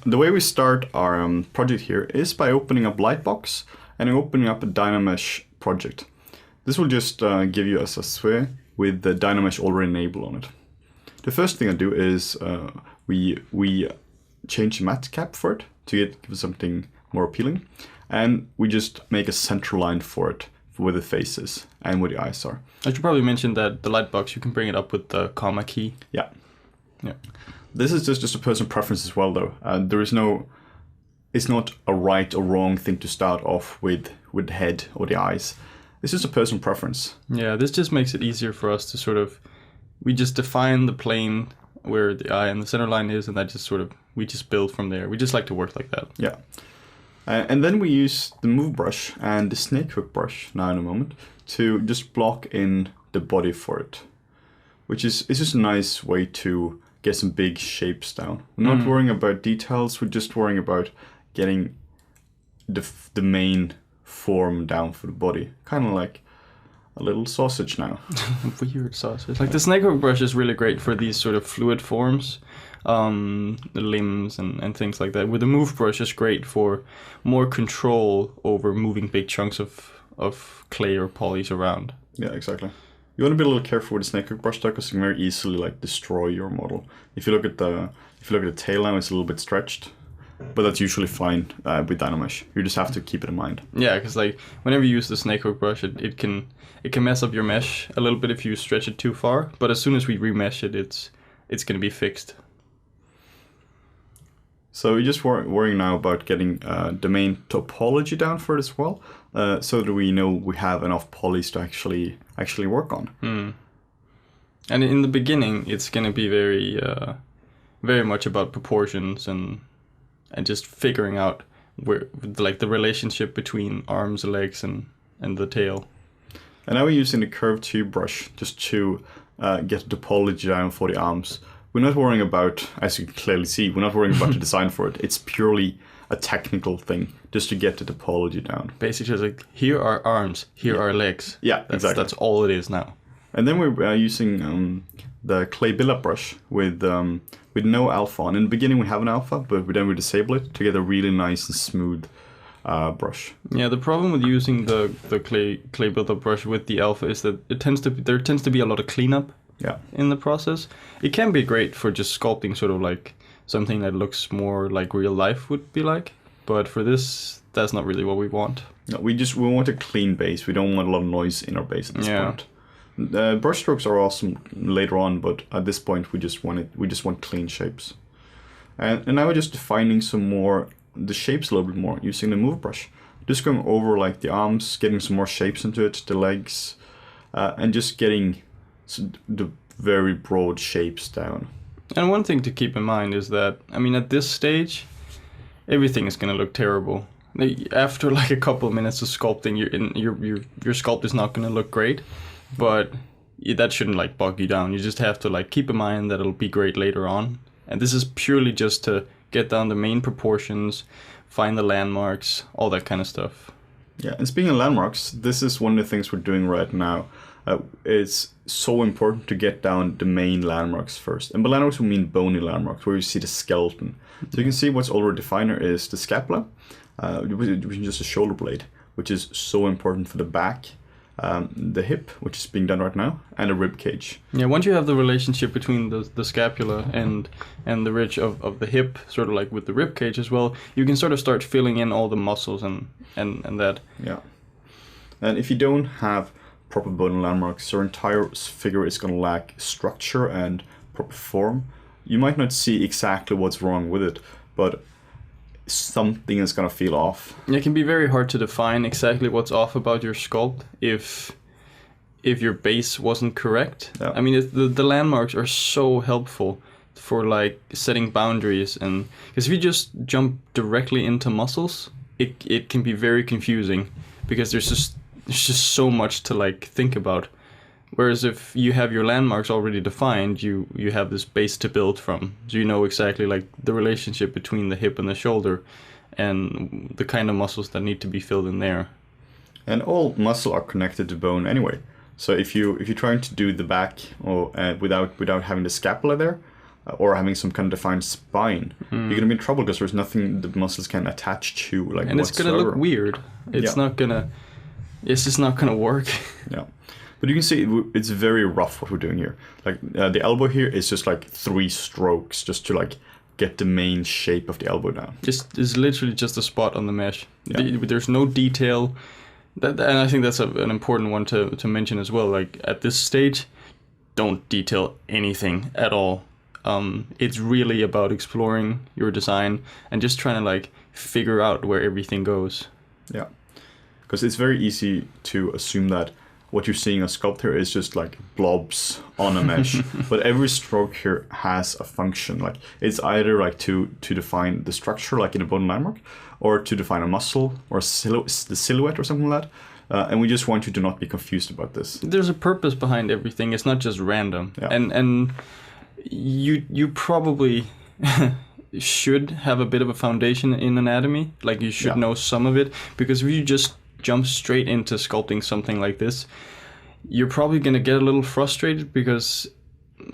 The way we start our project here is by opening up Lightbox and opening up a Dynamesh project. This will just give you a sphere with the Dynamesh already enabled on it. The first thing I do is we change the matte cap for it to give something more appealing, and we just make a center line for it where the face is and where the eyes are. I should probably mention that the Lightbox, you can bring it up with the comma key. Yeah. This is just a personal preference as well, though. It's not a right or wrong thing to start off with the head or the eyes. It's just a personal preference. Yeah, this just makes it easier for us to we just define the plane where the eye and the center line is, and that just we just build from there. We just like to work like that. Yeah. And then we use the move brush and the snake hook brush now in a moment to just block in the body for it, which is just a nice way to get some big shapes down. We're not worrying about details, we're just worrying about getting the main form down for the body. Kind of like a little sausage now. Weird sausage. Like the snake hook brush is really great for these sort of fluid forms, the limbs and things like that. With the move brush is great for more control over moving big chunks of clay or polys around. Yeah, exactly. You want to be a little careful with the snake hook brush though, because you can very easily like destroy your model. If you look at the tail now, it's a little bit stretched, but that's usually fine with Dynamesh. You just have to keep it in mind. Yeah, because like whenever you use the snake hook brush, it can mess up your mesh a little bit if you stretch it too far. But as soon as we remesh it, it's going to be fixed. So we're just worrying now about getting the main topology down for it as well, so that we know we have enough polys to actually work on. And in the beginning, it's going to be very much about proportions and just figuring out where the relationship between arms, legs, and the tail. And now we're using the curved tube brush just to get the topology down for the arms. We're not worrying about, as you can clearly see, we're not worrying about the design for it. It's purely a technical thing, just to get the topology down. Basically, it's like, here are arms, here are legs. Yeah, exactly. That's all it is now. And then we're using the clay build-up brush with no alpha on. In the beginning we have an alpha, but then we disable it to get a really nice and smooth brush. Yeah, the problem with using the clay build-up brush with the alpha is that there tends to be a lot of cleanup. Yeah. In the process. It can be great for just sculpting sort of like something that looks more like real life would be like, but for this, that's not really what we want. No, we want a clean base. We don't want a lot of noise in our base at this point. Brush strokes are awesome later on, but at this point we just want clean shapes. And now we're just defining the shapes a little bit more using the move brush. Just going over like the arms, getting some more shapes into it, the legs, and just getting the very broad shapes down. And one thing to keep in mind is that, I mean, at this stage, everything is going to look terrible. After like a couple of minutes of sculpting, your sculpt is not going to look great, but that shouldn't like bog you down. You just have to like keep in mind that it'll be great later on. And this is purely just to get down the main proportions, find the landmarks, all that kind of stuff. Yeah, and speaking of landmarks, this is one of the things we're doing right now. It's so important to get down the main landmarks first. And by landmarks we mean bony landmarks, where you see the skeleton. So you can see what's already defined is the scapula, which is just a shoulder blade, which is so important for the back, the hip, which is being done right now, and the rib cage. Yeah, once you have the relationship between the scapula and the ridge of the hip, sort of like with the rib cage as well, you can sort of start filling in all the muscles and that. Yeah. And if you don't have proper bony landmarks, your entire figure is going to lack structure and proper form. You might not see exactly what's wrong with it, but something is going to feel off. It can be very hard to define exactly what's off about your sculpt if your base wasn't correct. Yeah. I mean, the landmarks are so helpful for like setting boundaries, and because if you just jump directly into muscles, it can be very confusing because there's just so much to like think about. Whereas if you have your landmarks already defined, you have this base to build from. So you know exactly like the relationship between the hip and the shoulder and the kind of muscles that need to be filled in there. And all muscle are connected to bone anyway. So if you're trying to do the back or without having the scapula there, or having some kind of defined spine, you're going to be in trouble because there's nothing the muscles can attach to, like, and it's going to look weird. It's not going to... It's just not going to work. Yeah. But you can see it's very rough what we're doing here. Like, the elbow here is just like 3 strokes just to, like, get the main shape of the elbow down. It's literally just a spot on the mesh. Yeah. There's no detail. And I think that's an important one to mention as well. Like, at this stage, don't detail anything at all. It's really about exploring your design and just trying to, like, figure out where everything goes. Yeah. Because it's very easy to assume that what you're seeing a sculpt here is just like blobs on a mesh. But every stroke here has a function. Like, it's either like to define the structure, like in a bone landmark, or to define a muscle or the silhouette or something like that. And we just want you to not be confused about this. There's a purpose behind everything. It's not just random. Yeah. And you probably should have a bit of a foundation in anatomy. Like, you should know some of it, because if you just jump straight into sculpting something like this, you're probably going to get a little frustrated, because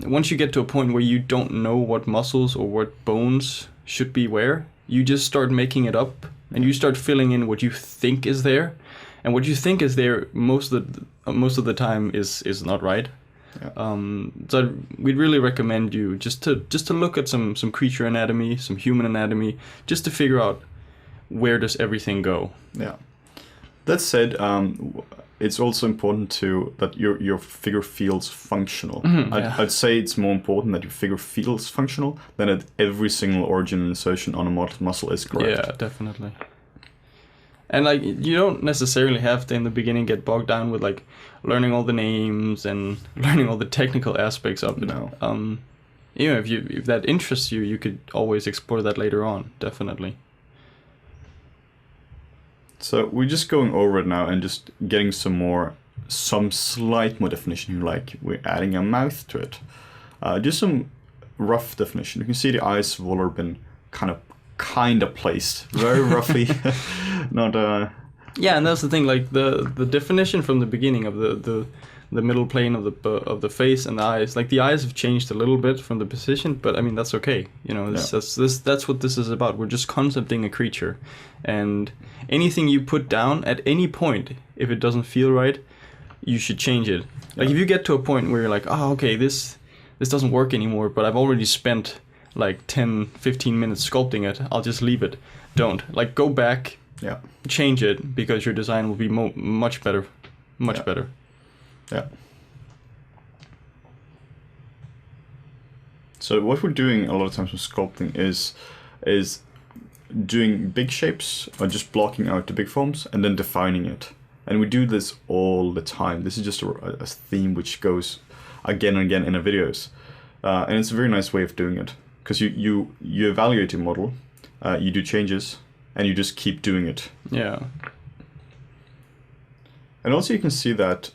once you get to a point where you don't know what muscles or what bones should be where, you just start making it up and you start filling in what you think is there, and what you think is there most of the time is not right. Yeah. So we'd really recommend you just to look at some creature anatomy, some human anatomy, just to figure out where does everything go. Yeah. That said, it's also important that your figure feels functional. I'd say it's more important that your figure feels functional than that every single origin and insertion on a muscle is correct. Yeah, definitely. And, like, you don't necessarily have to in the beginning get bogged down with, like, learning all the names and learning all the technical aspects of it. No. You know, if that interests you, you could always explore that later on. Definitely. So we're just going over it now and just getting some slight more definition here, like we're adding a mouth to it. Just some rough definition. You can see the eyes have all been kind of placed very roughly. Not Yeah, and that's the thing. Like, the definition from the beginning of the middle plane of the face and the eyes. Like, the eyes have changed a little bit from the position, but I mean, that's okay. You know, that's what this is about. We're just concepting a creature, and anything you put down at any point, if it doesn't feel right, you should change it. Like, if you get to a point where you're like, oh, okay, this doesn't work anymore, but I've already spent like 10-15 minutes sculpting it, I'll just leave it. Don't. Like, go back, change it, because your design will be much better. Much better. Yeah. So what we're doing a lot of times with sculpting is doing big shapes, or just blocking out the big forms and then defining it. And we do this all the time. This is just a theme which goes again and again in our videos. And it's a very nice way of doing it, because you evaluate your model, you do changes, and you just keep doing it. Yeah. And also you can see that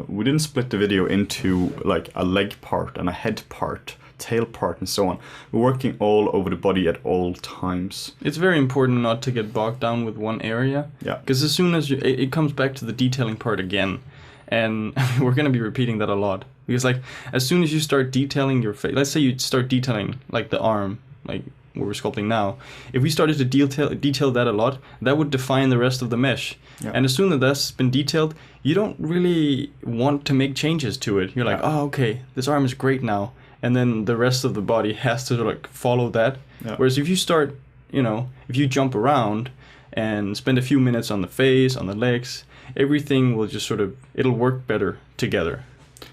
we didn't split the video into like a leg part and a head part, tail part, and so on. We're working all over the body at all times. It's very important not to get bogged down with one area. Yeah. Because as soon as it comes back to the detailing part again, and we're going to be repeating that a lot. Because, like, as soon as you start detailing your face, let's say you start detailing like the arm, like what we're sculpting now. If we started to detail that a lot, that would define the rest of the mesh. Yeah. And as soon as that's been detailed, you don't really want to make changes to it. You're like, oh, okay, this arm is great now. And then the rest of the body has to, like, follow that. Yeah. Whereas if you start, if you jump around and spend a few minutes on the face, on the legs, everything will just it'll work better together.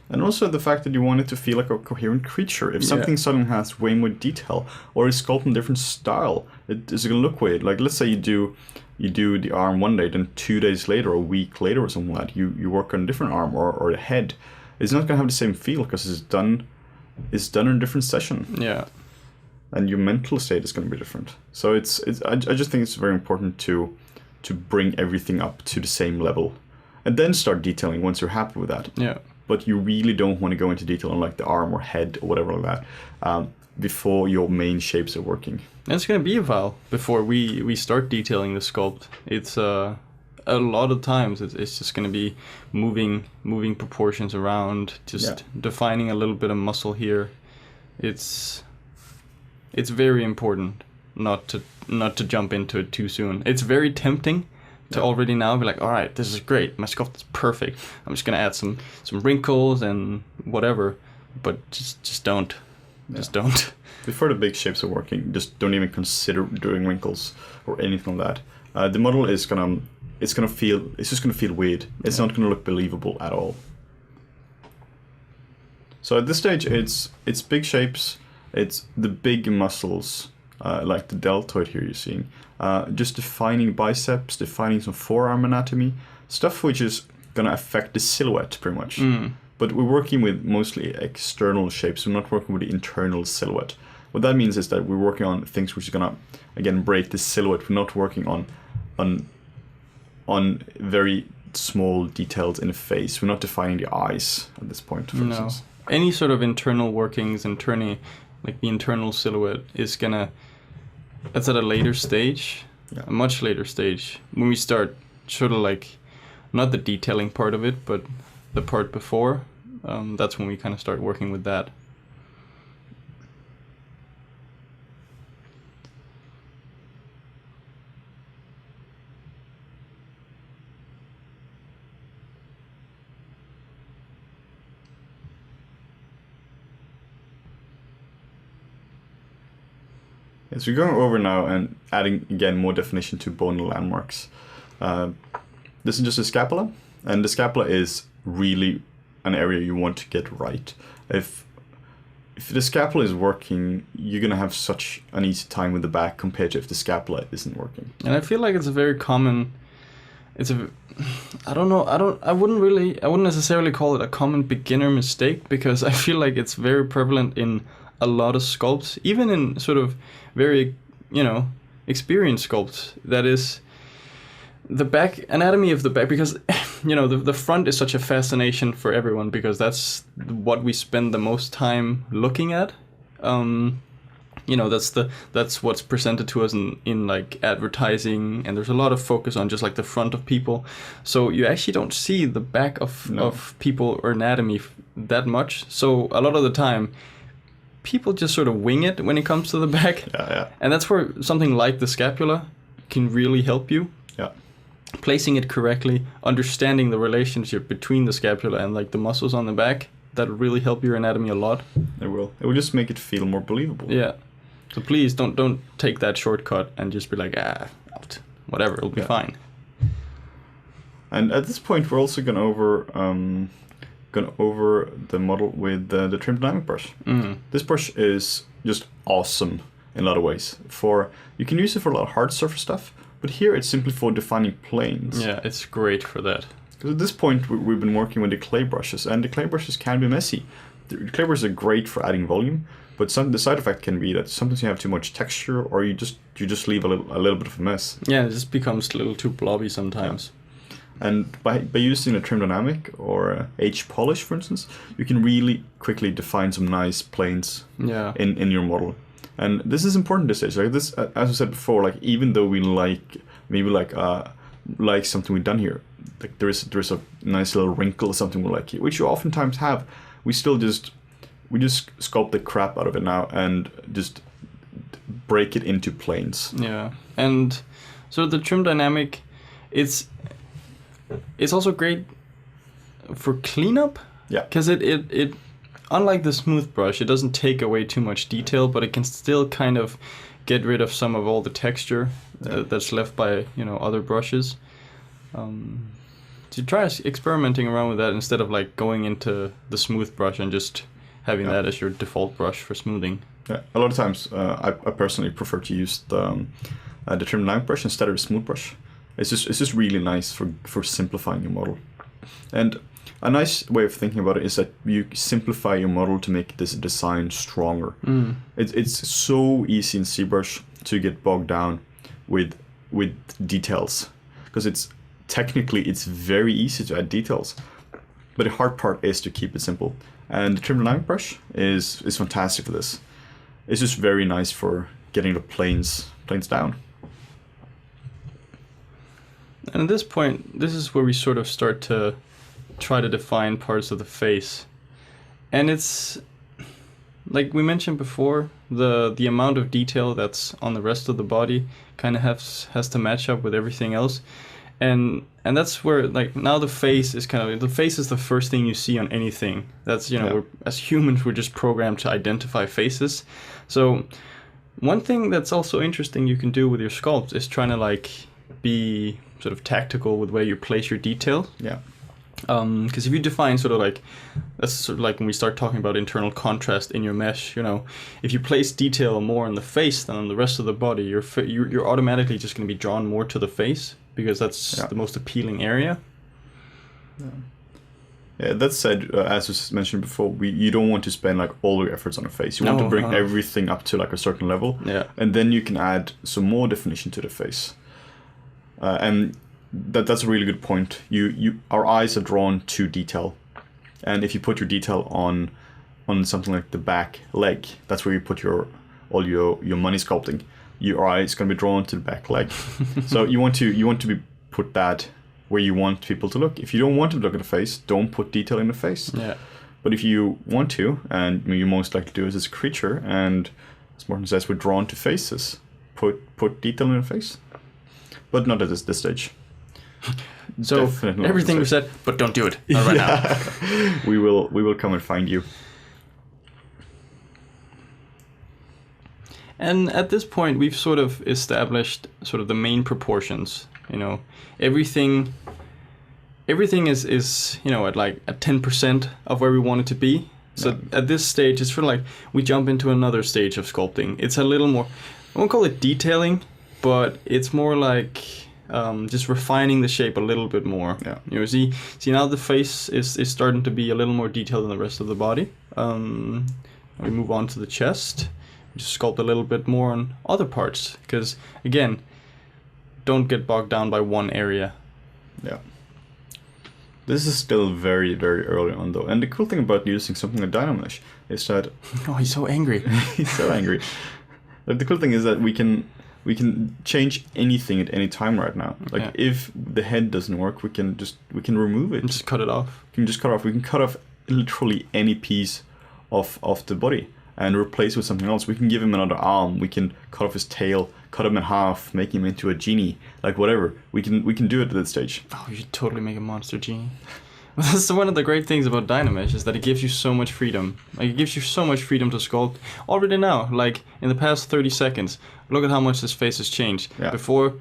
And also the fact that you want it to feel like a coherent creature. If something suddenly has way more detail, or is sculpted in a different style, it is going to look weird. Like, let's say you do the arm one day, then 2 days later, or a week later or something like that, you work on a different arm or the head. It's not going to have the same feel, because it's done in a different session. Yeah. And your mental state is going to be different. So I just think it's very important to bring everything up to the same level, and then start detailing once you're happy with that. Yeah. But you really don't want to go into detail on like the arm or head or whatever like that before your main shapes are working. And it's going to be a while before we start detailing the sculpt. It's a lot of times it's just going to be moving proportions around, just defining a little bit of muscle here. It's it's very important not to jump into it too soon. It's very tempting to already now be like, all right, this is great, my sculpt is perfect, I'm just gonna add some wrinkles and whatever, but just don't. Just don't. Before the big shapes are working, just don't even consider doing wrinkles or anything like that. The model is it's just gonna feel weird. It's not gonna look believable at all. So at this stage, it's big shapes, it's the big muscles, like the deltoid here you're seeing, just defining biceps, defining some forearm anatomy, stuff which is gonna affect the silhouette pretty much. But we're working with mostly external shapes. We're not working with the internal silhouette. What that means is that we're working on things which are gonna, again, break the silhouette. We're not working on very small details in the face. We're not defining the eyes at this point, for instance. Any sort of internal workings, like the internal silhouette is gonna, that's at a later stage, a much later stage, when we start sort of like, not the detailing part of it, but the part before, that's when we kind of start working with that. As we're going over now and adding, again, more definition to bone landmarks. This is just a scapula, and the scapula is really an area you want to get right. If the scapula is working, you're going to have such an easy time with the back compared to if the scapula isn't working. And I feel like it's a very common, I wouldn't necessarily call it a common beginner mistake, because I feel like it's very prevalent in a lot of sculpts, even in sort of very, experienced sculpts. That is the back, anatomy of the back, because, the front is such a fascination for everyone, because that's what we spend the most time looking at. That's what's presented to us in like advertising, and there's a lot of focus on just like the front of people. So you actually don't see the back of people or anatomy that much. So a lot of the time, people just sort of wing it when it comes to the back. Yeah. And that's where something like the scapula can really help you. Yeah. Placing it correctly, understanding the relationship between the scapula and like the muscles on the back, that'll really help your anatomy a lot. It will. It will just make it feel more believable. Yeah. So please don't take that shortcut and just be like, whatever, it'll be fine. And at this point, we're also gone over the model with the trim dynamic brush. This brush is just awesome in a lot of ways. You can use it for a lot of hard surface stuff, but here it's simply for defining planes. Yeah, it's great for that. Because at this point we've been working with the clay brushes, and the clay brushes can be messy. The clay brushes are great for adding volume, but the side effect can be that sometimes you have too much texture, or you just leave a little bit of a mess. Yeah, it just becomes a little too blobby sometimes. Yeah. And by using a trim dynamic or H polish, for instance, you can really quickly define some nice planes in your model. And this is important this stage. Like this, as I said before, like even though we like something we've done here, like there is a nice little wrinkle or something we like here, which you oftentimes have, we just sculpt the crap out of it now and just break it into planes. Yeah, and so the trim dynamic, it's also great for cleanup. Yeah. Because it unlike the smooth brush, it doesn't take away too much detail, but it can still kind of get rid of some of all the texture that's left by other brushes. To try experimenting around with that instead of like going into the smooth brush and just having that as your default brush for smoothing. Yeah. A lot of times, I personally prefer to use the trim dynamic brush instead of the smooth brush. It's just really nice for simplifying your model. And a nice way of thinking about it is that you simplify your model to make this design stronger. It's so easy in ZBrush to get bogged down with details, because it's very easy to add details, but the hard part is to keep it simple. And the trim dynamic brush is fantastic for this. It's just very nice for getting the planes down. And at this point, this is where we sort of start to try to define parts of the face. And it's, like we mentioned before, the amount of detail that's on the rest of the body kind of has to match up with everything else. And that's where, like, now the face is the first thing you see on anything. That's, you know, as humans, we're just programmed to identify faces. So one thing that's also interesting you can do with your sculpts is trying to, like, be sort of tactical with where you place your detail. Yeah. Because if you define sort of like, that's sort of like when we start talking about internal contrast in your mesh, you know, if you place detail more on the face than on the rest of the body, you're automatically just going to be drawn more to the face, because that's the most appealing area. Yeah, that said, as was mentioned before, you don't want to spend like all your efforts on the face. You want to bring everything up to like a certain level, and then you can add some more definition to the face. And that's a really good point. Our eyes are drawn to detail, and if you put your detail on something like the back leg, that's where you put all your money sculpting. Your eye is going to be drawn to the back leg. So you want to put that where you want people to look. If you don't want to look at the face, don't put detail in the face. Yeah. But if you want to, and you most likely do as a creature, and as Morten says, we're drawn to faces, put detail in the face. But not at this stage. So everything we said, but don't do it. Not right now. We will come and find you. And at this point, we've sort of established sort of the main proportions. You know, everything is you know, at 10% of where we want it to be. So at this stage, it's sort of like we jump into another stage of sculpting. It's a little more, I won't call it detailing, but it's more like just refining the shape a little bit more. Yeah. You know, see now the face is starting to be a little more detailed than the rest of the body. We move on to the chest. Just sculpt a little bit more on other parts, because again, don't get bogged down by one area. Yeah. This is still very, very early on though, and the cool thing about using something like Dynamesh is that he's so angry. He's so angry. Like, the cool thing is that we can change anything at any time right now. Like if the head doesn't work, we can remove it. And just cut it off. We can cut off literally any piece of the body and replace it with something else. We can give him another arm. We can cut off his tail, cut him in half, make him into a genie, like whatever. We can do it at that stage. Oh, you should totally make a monster genie. Well, that's one of the great things about Dynamesh, is that it gives you so much freedom. Like, it gives you so much freedom to sculpt already now. Like, in the past 30 seconds, look at how much his face has changed. Yeah. Before,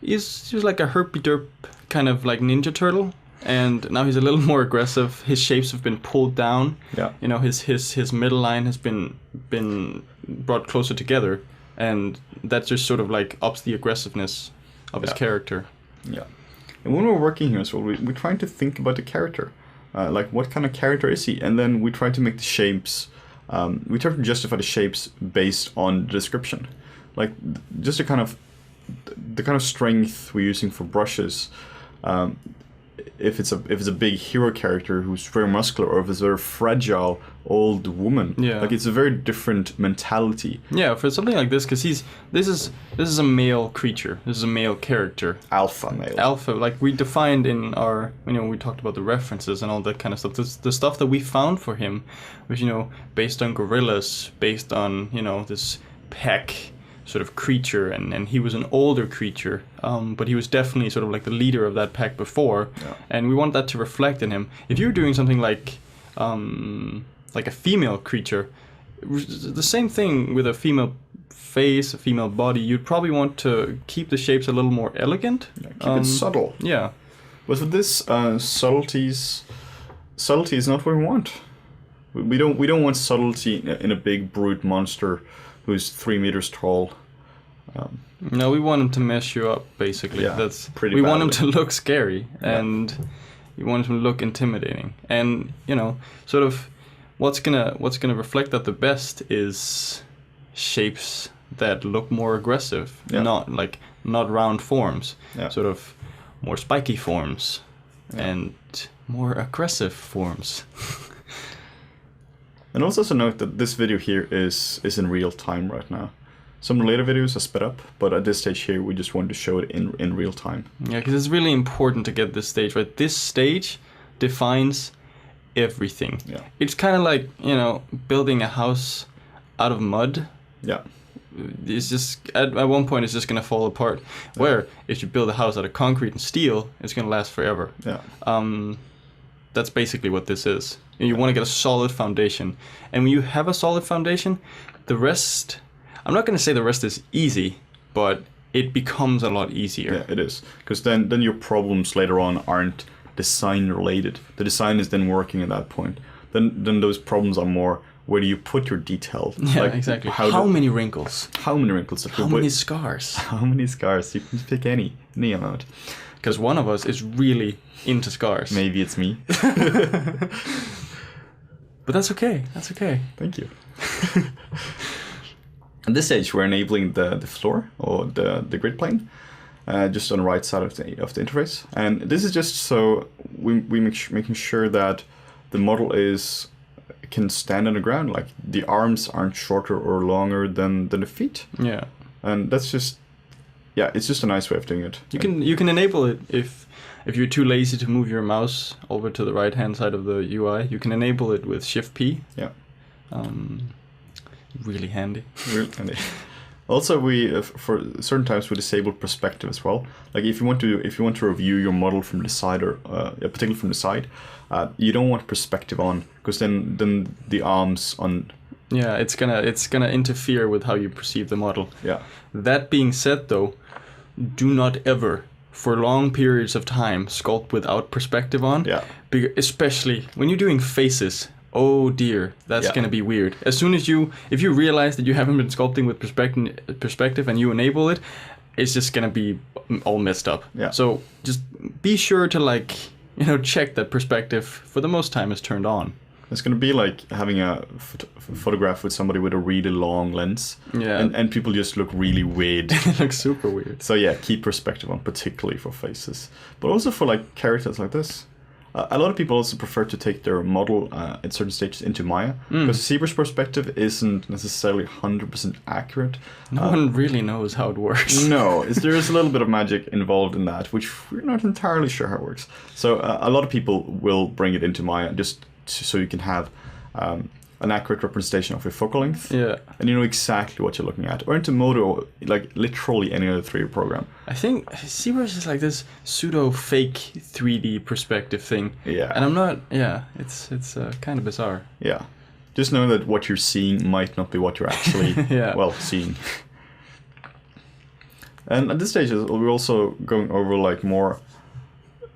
he was like a herpy-derp kind of like Ninja Turtle, and now he's a little more aggressive. His shapes have been pulled down. Yeah. You know, his middle line has been brought closer together, and that just sort of like ups the aggressiveness of his character. Yeah. And when we're working here as well, we're trying to think about the character. Like, what kind of character is he? And then we try to make the shapes, we try to justify the shapes based on the description. Like, just the kind of strength we're using for brushes. If it's a big hero character who's very muscular, or if it's a very fragile old woman, like, it's a very different mentality. Yeah, for something like this, because this is a male creature. This is a male character. Alpha male. Alpha, like we defined in our, you know, we talked about the references and all that kind of stuff. The stuff that we found for him was, you know, based on gorillas, based on, you know, this pack sort of creature, and he was an older creature, but he was definitely sort of like the leader of that pack before, and we want that to reflect in him. If you're doing something like a female creature, the same thing with a female face, a female body, you'd probably want to keep the shapes a little more elegant. Yeah, keep it subtle. Yeah. But with this, subtlety is not what we want. We don't want subtlety in a big brute monster who's 3 meters tall. No, we want him to mess you up, basically. Yeah, that's pretty we badly. want him to look scary, and you want him to look intimidating. And, you know, sort of what's gonna reflect that the best is shapes that look more aggressive, not round forms, sort of more spiky forms, and more aggressive forms. And also note that this video here is in real time right now. Some of the later videos are sped up, but at this stage here, we just wanted to show it in real time. Yeah, because it's really important to get this stage right. This stage defines everything. Yeah. It's kind of like, you know, building a house out of mud, it's just at one point it's just gonna fall apart. Where if you build a house out of concrete and steel, it's gonna last forever. That's basically what this is. You want to get a solid foundation, and when you have a solid foundation, the rest, I'm not gonna say the rest is easy, but it becomes a lot easier. Yeah, it is, because then your problems later on aren't design related. The design is then working at that point. Then those problems are more, where do you put your detail? Yeah, like, exactly. How many wrinkles? How many wrinkles? How many scars? How many scars? You can pick any amount. Because one of us is really into scars. Maybe it's me. But that's okay. That's okay. Thank you. At this stage, we're enabling the floor or the grid plane, just on the right side of the interface. And this is just so we making sure that the model can stand on the ground. Like the arms aren't shorter or longer than the feet. Yeah. And that's just, it's just a nice way of doing it. You can enable it if you're too lazy to move your mouse over to the right hand side of the UI. You can enable it with Shift P. Yeah. Really handy. Really handy. Also, we for certain times we disable perspective as well. Like if you want to review your model from the side, or particularly from the side, you don't want perspective on, because then the arms on. Yeah, it's gonna interfere with how you perceive the model. Yeah. That being said, though, do not ever, for long periods of time, sculpt without perspective on. Yeah. Especially when you're doing faces. Oh dear, that's gonna be weird. As soon as if you realize that you haven't been sculpting with perspective and you enable it, it's just gonna be all messed up. Yeah. So just be sure to check that perspective for the most time is turned on. It's gonna be like having a photograph with somebody with a really long lens. Yeah. And people just look really weird. It looks super weird. So keep perspective on, particularly for faces, but also for like characters like this. A lot of people also prefer to take their model at certain stages into Maya, because ZBrush perspective isn't necessarily 100% accurate. No one really knows how it works. No, there is a little bit of magic involved in that, which we're not entirely sure how it works. So a lot of people will bring it into Maya just so you can have an accurate representation of your focal length. Yeah. And you know exactly what you're looking at. Or into Modo, like literally any other 3D program. I think ZBrush is like this pseudo fake 3D perspective thing. Yeah. And I'm not. Yeah. It's kind of bizarre. Yeah. Just know that what you're seeing might not be what you're actually seeing. And at this stage, we're also going over like more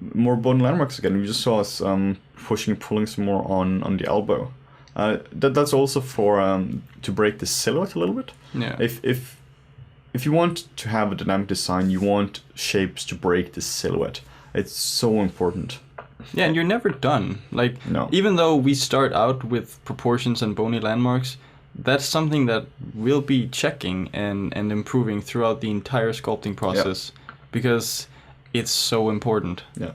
bone landmarks again. We just saw us pushing and pulling some more on the elbow. That's also for to break the silhouette a little bit. Yeah. If you want to have a dynamic design, you want shapes to break the silhouette. It's so important. Yeah, and you're never done. Like, no. Even though we start out with proportions and bony landmarks, that's something that we'll be checking and improving throughout the entire sculpting process, because it's so important. Yeah.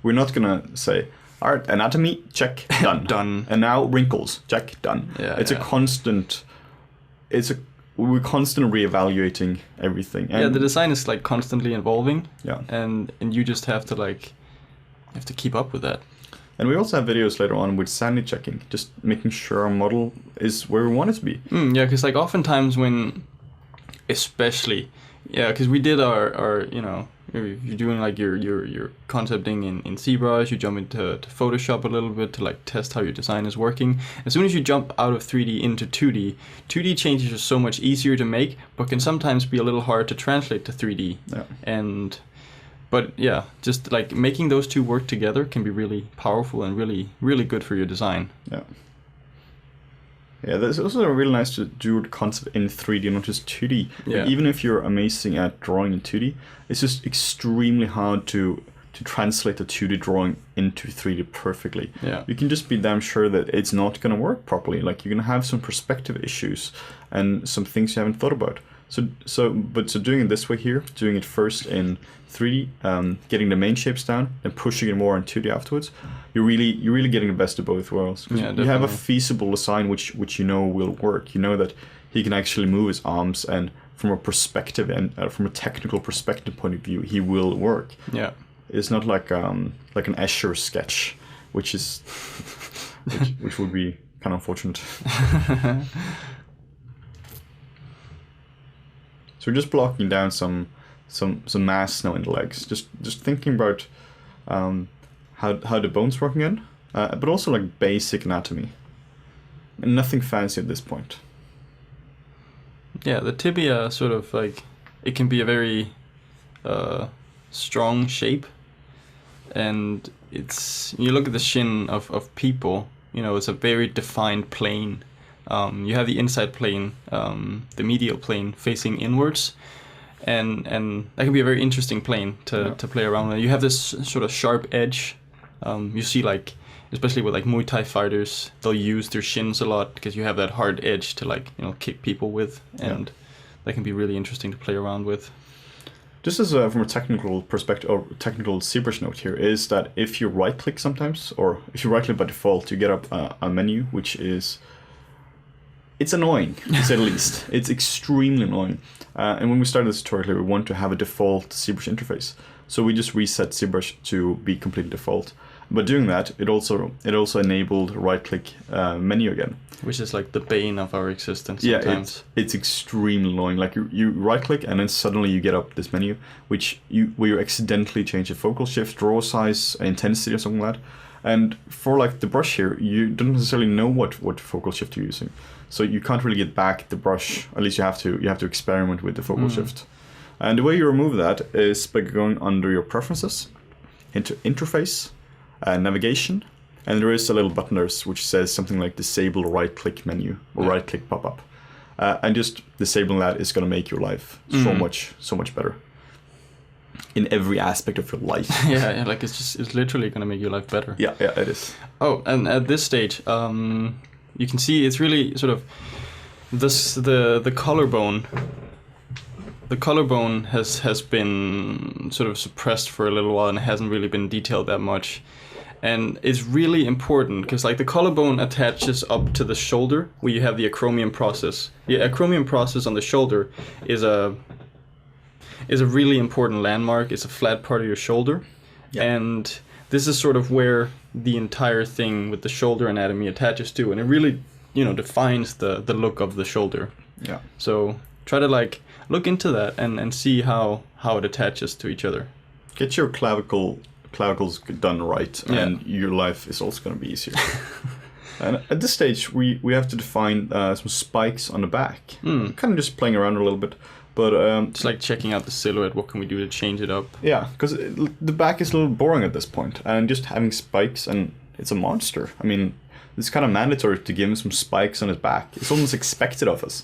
We're not gonna say, all right, anatomy, check, done. Done. And now wrinkles, check, done. Yeah, it's a constant. We're constantly reevaluating everything. And the design is like constantly evolving. Yeah. And you just have to keep up with that. And we also have videos later on with sanity checking, just making sure our model is where we want it to be. Yeah, because like oftentimes because we did our you're doing like your concepting in ZBrush, you jump into Photoshop a little bit to like test how your design is working. As soon as you jump out of 3D into 2D changes are so much easier to make, but can sometimes be a little hard to translate to 3D. Yeah. But just like making those two work together can be really powerful and really, really good for your design. Yeah. Yeah, that's also really nice to do the concept in 3D, not just 2D. Yeah. Like, even if you're amazing at drawing in 2D, it's just extremely hard to translate a 2D drawing into 3D perfectly. Yeah. You can just be damn sure that it's not going to work properly. Like, you're going to have some perspective issues and some things you haven't thought about. So doing it this way here, doing it first in 3D, getting the main shapes down, and pushing it more in 2D afterwards, you're really getting the best of both worlds. Yeah, you have a feasible design which you know will work. You know that he can actually move his arms, and from a perspective and from a technical perspective point of view, he will work. Yeah, it's not like an Escher sketch, which would be kind of unfortunate. So we're just blocking down some mass now in the legs. Just thinking about how the bones working in, but also like basic anatomy. And nothing fancy at this point. Yeah, the tibia sort of like, it can be a very strong shape, and you look at the shin of people, you know, it's a very defined plane. You have the inside plane, the medial plane facing inwards, and that can be a very interesting plane to play around with. You have this sort of sharp edge. You see, like, especially with like Muay Thai fighters, they'll use their shins a lot because you have that hard edge to, like, you know, kick people with, and that can be really interesting to play around with. Just as from a technical perspective, or technical ZBrush note here, is that if you right-click sometimes, or if you right-click by default, you get up a menu which is... It's annoying, to say the least. It's extremely annoying. And when we started this tutorial here, we want to have a default ZBrush interface. So we just reset ZBrush to be completely default. But doing that, it also enabled right-click menu again. Which is like the bane of our existence sometimes. Yeah, it's extremely annoying. Like you right-click and then suddenly you get up this menu, where you accidentally change the focal shift, draw size, intensity, or something like that. And for like the brush here, you don't necessarily know what focal shift you're using. So you can't really get back the brush. At least you have to experiment with the focal shift. And the way you remove that is by going under your preferences, into interface, navigation, and there is a little button there which says something like disable right-click menu or right-click pop-up. And just disabling that is going to make your life so much better in every aspect of your life. yeah, like it's literally going to make your life better. Yeah, it is. Oh, and at this stage, you can see it's really sort of the collarbone. The collarbone has been sort of suppressed for a little while and hasn't really been detailed that much. And it's really important because, like, the collarbone attaches up to the shoulder where you have the acromion process. The acromion process on the shoulder is a really important landmark. It's a flat part of your shoulder. Yeah. And this is sort of where the entire thing with the shoulder anatomy attaches to, and it really, you know, defines the look of the shoulder. Yeah. So try to, like, look into that and see how it attaches to each other. Get your clavicles done right, and your life is also going to be easier. And at this stage, we have to define some spikes on the back. Kind of just playing around a little bit, but it's like checking out the silhouette. What can we do to change it up? Yeah, because the back is a little boring at this point, and just having spikes, and it's a monster. I mean, it's kind of mandatory to give him some spikes on his back. It's almost expected of us.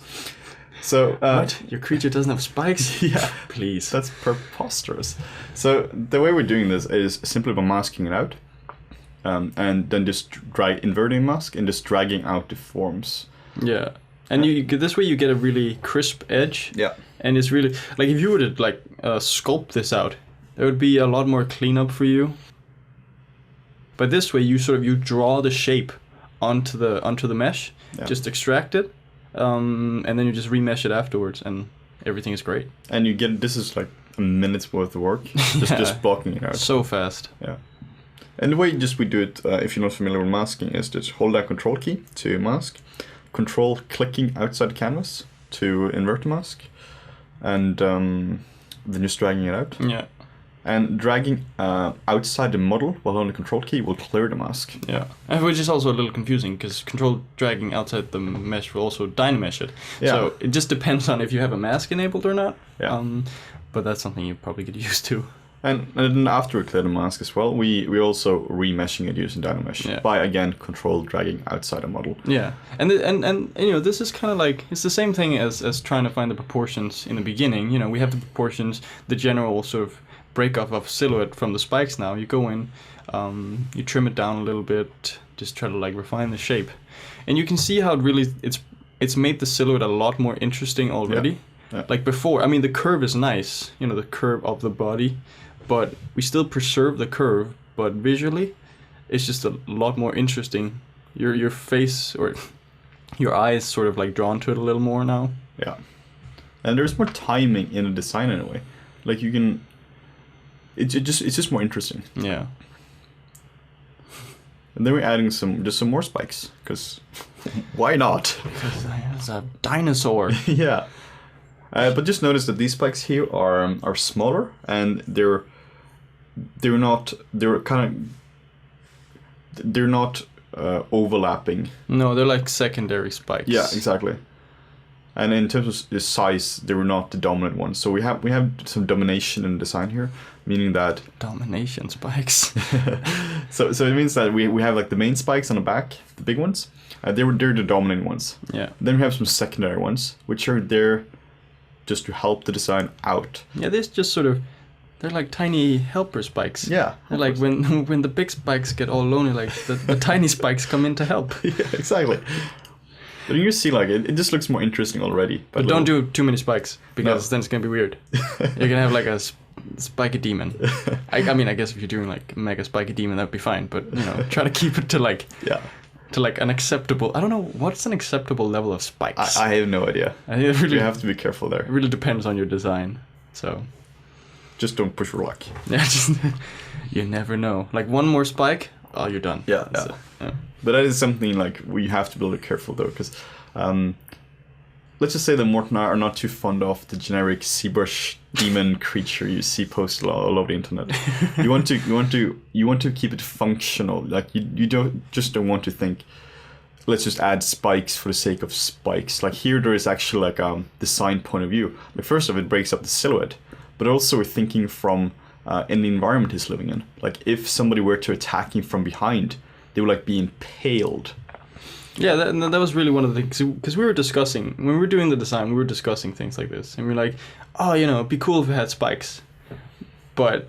So what? Your creature doesn't have spikes? Yeah, please. That's preposterous. So the way we're doing this is simply by masking it out, and then just inverting the mask and just dragging out the forms. Yeah, and this way you get a really crisp edge. Yeah, and it's really like if you were to like sculpt this out, there would be a lot more cleanup for you. But this way you draw the shape onto the mesh, just extract it. And then you just remesh it afterwards, and everything is great. And you get this is like a minute's worth of work, just blocking it out. So fast. Yeah. And the way we do it, if you're not familiar with masking, is just hold that Control key to mask, Control clicking outside the canvas to invert the mask, and then just dragging it out. Yeah. And dragging outside the model while holding the Control key will clear the mask. Yeah, which is also a little confusing because Control dragging outside the mesh will also dynamesh it. Yeah. So it just depends on if you have a mask enabled or not. Yeah. But that's something you probably get used to. And then after we clear the mask as well, we're also remeshing it using dynamesh by, again, Control dragging outside the model. Yeah, and you know, this is kind of like, it's the same thing as trying to find the proportions in the beginning. You know, we have the proportions, the general sort of break off of silhouette from the spikes. Now you go in, you trim it down a little bit, just try to like refine the shape, and you can see how it really it's made the silhouette a lot more interesting already. Yeah. Like before, I mean, the curve is nice, you know, the curve of the body, but we still preserve the curve, but visually it's just a lot more interesting. Your face or your eyes sort of like drawn to it a little more now. Yeah, and there's more timing in the design in a way. Like you can. It's just more interesting. Yeah. And then we're adding some more spikes, because why not? Because it's a dinosaur. Yeah. But just notice that these spikes here are smaller, and they're not overlapping. No, they're like secondary spikes. Yeah, exactly. And in terms of the size, they were not the dominant ones. So we have some domination in design here, meaning that domination spikes. so it means that we have like the main spikes on the back, the big ones. They're the dominant ones. Yeah. Then we have some secondary ones, which are there just to help the design out. Yeah, they're like tiny helper spikes. Yeah. They're like when the big spikes get all lonely, like the tiny spikes come in to help. Yeah, exactly. But you see, like, it just looks more interesting already. But don't do too many spikes, because then it's going to be weird. You're going to have, like, a spiky demon. I mean, I guess if you're doing, like, mega spiky demon, that'd be fine. But, you know, try to keep it to, like... Yeah. To, like, an acceptable... I don't know, what's an acceptable level of spikes? I have no idea. I think you have to be careful there. It really depends on your design, so... Just don't push your luck. Yeah, just... You never know. Like, one more spike, oh, you're done. Yeah, so, yeah. But that is something like we have to be a little careful though, because let's just say that Morten and I are not too fond of the generic ZBrush demon creature you see posted all over the internet. You want to keep it functional. Like you don't want to think, let's just add spikes for the sake of spikes. Like here there is actually like a design point of view. Like first off, it breaks up the silhouette, but also we're thinking from in the environment he's living in. Like if somebody were to attack him from behind, they would like be impaled. Yeah, that was really one of the things, because we were discussing, when we were doing the design, we were discussing things like this, and we were like, oh, you know, it'd be cool if it had spikes, but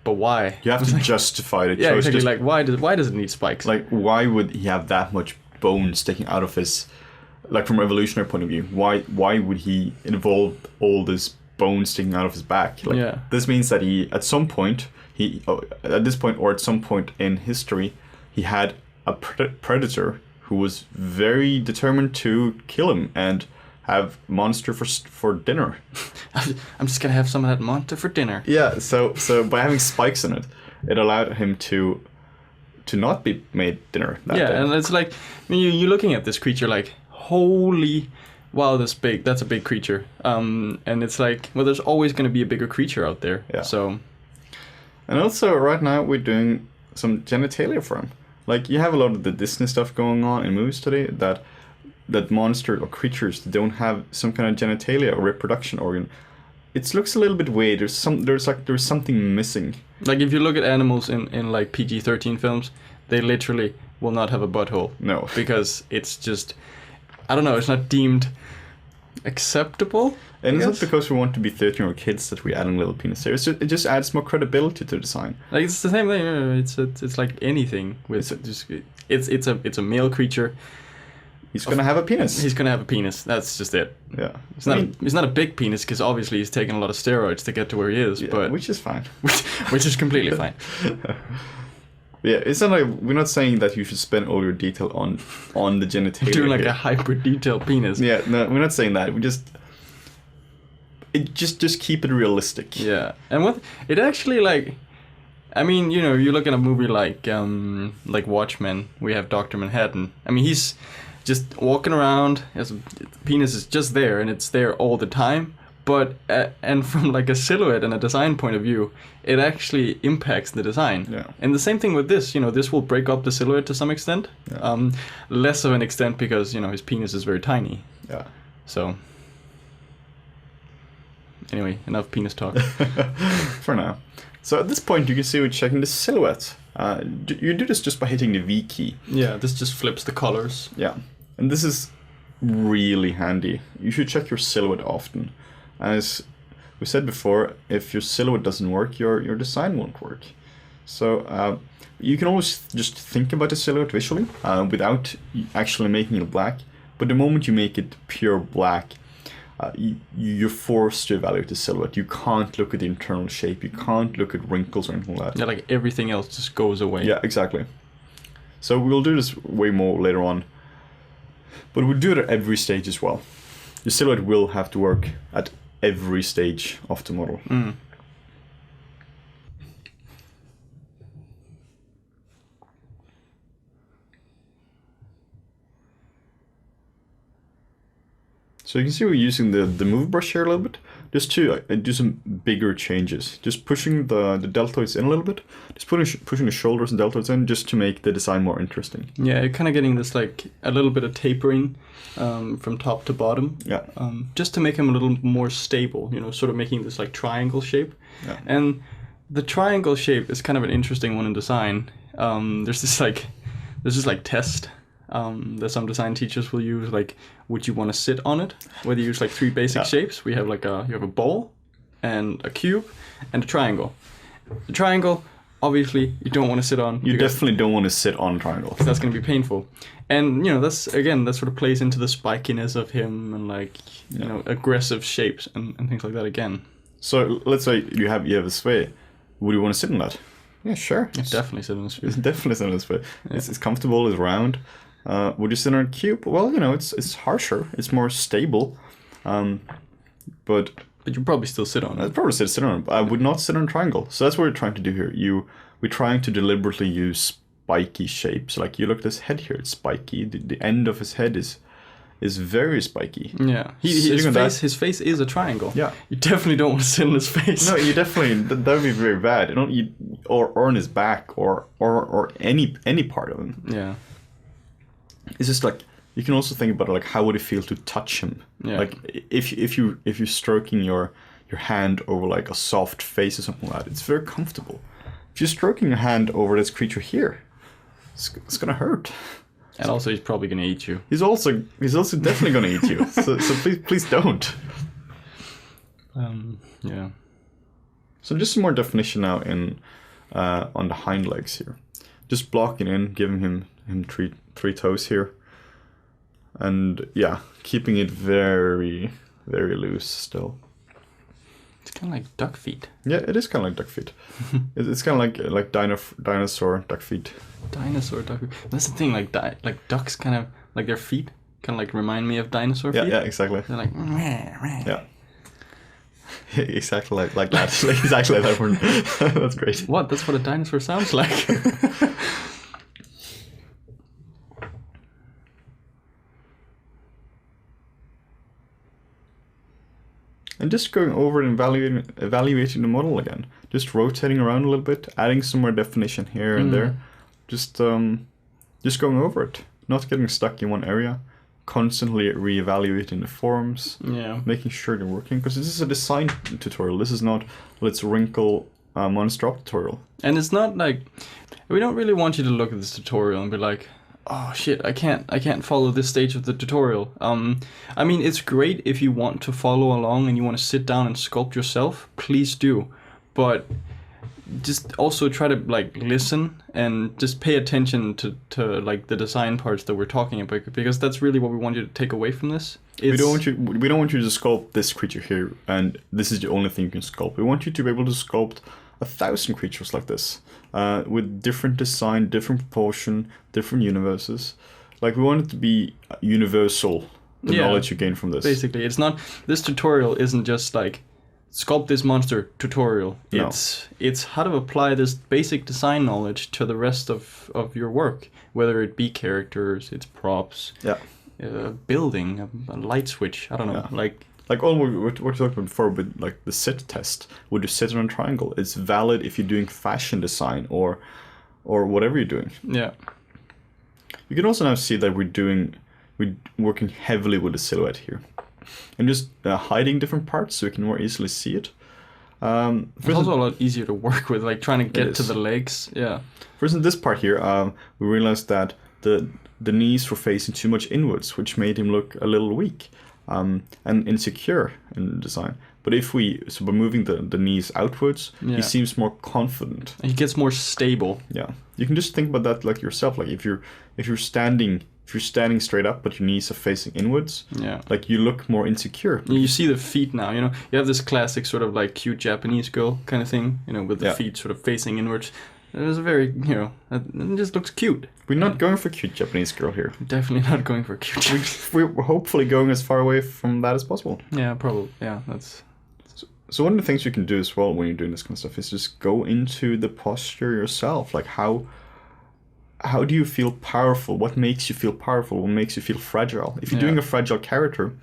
why? You have to justify the choice. Yeah, exactly, like, why does it need spikes? Like, why would he have that much bone sticking out of his, like from an evolutionary point of view, why would he involve all this bone sticking out of his back? Like, yeah. This means that at some point in history, he had a predator who was very determined to kill him and have monster for dinner. I'm just gonna have some of that monster for dinner. Yeah, so by having spikes in it, it allowed him to not be made dinner that day. And it's like, I mean, you're looking at this creature like, holy, wow, that's a big creature. And it's like, well, there's always gonna be a bigger creature out there. Yeah. So. And also, right now, we're doing some genitalia for him. Like, you have a lot of the Disney stuff going on in movies today that monsters or creatures don't have some kind of genitalia or reproduction organ. It looks a little bit weird. There's something missing. Like, if you look at animals in like PG-13 films, they literally will not have a butthole. No. Because it's just, I don't know, it's not deemed acceptable. And it's not because we want to be 13-year-old kids that we're adding little penis there. It just adds more credibility to the design. Like, it's the same thing. It's like anything with it's a male creature. He's gonna have a penis. He's gonna have a penis. That's just it. Yeah. It's not a big penis, because obviously he's taken a lot of steroids to get to where he is. Yeah, but which is fine. which is completely fine. Yeah, it's not like we're not saying that you should spend all your detail on the genitalia. Doing like a hyper detailed penis. Yeah, no, we're not saying that. We just keep it realistic. Yeah, and what it actually, like, I mean, you know, you look at a movie like Watchmen. We have Dr. Manhattan. I mean, he's just walking around. His penis is just there, and it's there all the time. But and from like a silhouette and a design point of view, it actually impacts the design. Yeah. And the same thing with this. You know, this will break up the silhouette to some extent. Yeah. Less of an extent because, you know, his penis is very tiny. Yeah. So. Anyway, enough penis talk. For now. So at this point, you can see we're checking the silhouette. You do this just by hitting the V key. Yeah, this just flips the colors. Yeah, and this is really handy. You should check your silhouette often. As we said before, if your silhouette doesn't work, your design won't work. So you can always just think about the silhouette visually without actually making it black. But the moment you make it pure black, you're forced to evaluate the silhouette. You can't look at the internal shape. You can't look at wrinkles or anything like that. Yeah, like everything else just goes away. Yeah, exactly. So we'll do this way more later on. But we'll do it at every stage as well. The silhouette will have to work at every stage of the model. Mm. So you can see we're using the move brush here a little bit, just to do some bigger changes. Just pushing the deltoids in a little bit, just pushing the shoulders and deltoids in, just to make the design more interesting. Yeah, you're kind of getting this like a little bit of tapering from top to bottom. Yeah. Just to make him a little more stable, you know, sort of making this like triangle shape. Yeah. And the triangle shape is kind of an interesting one in design. There's this test that some design teachers will use, like, would you want to sit on it? Whether you use like 3 basic shapes. We have like you have a ball and a cube and a triangle. The triangle, obviously, you don't want to sit on. You definitely don't want to sit on a triangle. That's going to be painful. And, you know, that sort of plays into the spikiness of him and like, you know, aggressive shapes and things like that again. So let's say you have a sphere. Would you want to sit on that? Yeah, sure. It's definitely sit on a sphere. It's definitely sit on a sphere. Yeah. It's comfortable, it's round. Would you sit on a cube? Well, you know, it's harsher, it's more stable. But you'd probably still sit on it. I'd probably sit on it. But I would not sit on a triangle. So that's what we're trying to do here. We're trying to deliberately use spiky shapes. Like, you look at this head here, it's spiky. The end of his head is very spiky. Yeah, his face is a triangle. Yeah, you definitely don't want to sit on his face. No, you definitely that would be very bad. Or on his back or any part of him. Yeah, it's just like, you can also think about it, like, how would it feel to touch him? Yeah. Like if you're stroking your hand over like a soft face or something like that, it's very comfortable. If you're stroking your hand over this creature here, it's gonna hurt. And also, he's probably going to eat you. He's also definitely going to eat you. So please don't. Yeah. So just some more definition now on the hind legs here. Just blocking in, giving him three toes here, and yeah, keeping it very, very loose still. It's kind of like duck feet. Yeah, it is kind of like duck feet. It's kind of like dinosaur duck feet. Dinosaur duck feet. That's the thing. Like ducks, kind of like their feet, kind of like remind me of dinosaur feet. Yeah, exactly. They're like. Yeah. Exactly like that. Exactly like that one. That's great. What? That's what a dinosaur sounds like. And just going over and evaluating the model again. Just rotating around a little bit, adding some more definition here and there. Just going over it. Not getting stuck in one area. Constantly reevaluating the forms. Yeah. Making sure they're working. Because this is a design tutorial. This is not let's wrinkle monster up tutorial. And it's not like... We don't really want you to look at this tutorial and be like, oh shit, I can't follow this stage of the tutorial. I mean, it's great if you want to follow along and you want to sit down and sculpt yourself, please do. But just also try to like listen and just pay attention to like the design parts that we're talking about, because that's really what we want you to take away from this. We don't want you to sculpt this creature here and this is the only thing you can sculpt. We want you to be able to sculpt 1,000 creatures like this, with different design, different proportion, different universes. Like, we want it to be universal, the knowledge you gain from this. Basically, it's not, this tutorial isn't just like sculpt this monster tutorial. No. It's how to apply this basic design knowledge to the rest of your work, whether it be characters, it's props, building, a light switch, I don't know, Like all we're talking about before, but like the sit test, would you sit on a triangle? It's valid if you're doing fashion design or whatever you're doing. Yeah. You can also now see that we're working heavily with the silhouette here, and just hiding different parts so we can more easily see it. It's also a lot easier to work with, like trying to get to the legs. Yeah. For instance, this part here, we realized that the knees were facing too much inwards, which made him look a little weak. And insecure in design. But by moving the knees outwards, he seems more confident. He gets more stable. Yeah, you can just think about that like yourself. Like if you're standing straight up, but your knees are facing inwards. Yeah, like you look more insecure. You see the feet now. You know, you have this classic sort of like cute Japanese girl kind of thing. You know, with the feet sort of facing inwards. It was very, you know, it just looks cute. We're not going for cute Japanese girl here. Definitely not going for cute. We're hopefully going as far away from that as possible. Yeah, probably. Yeah, that's... So one of the things you can do as well when you're doing this kind of stuff is just go into the posture yourself. Like how do you feel powerful? What makes you feel powerful? What makes you feel fragile? If you're doing a fragile character,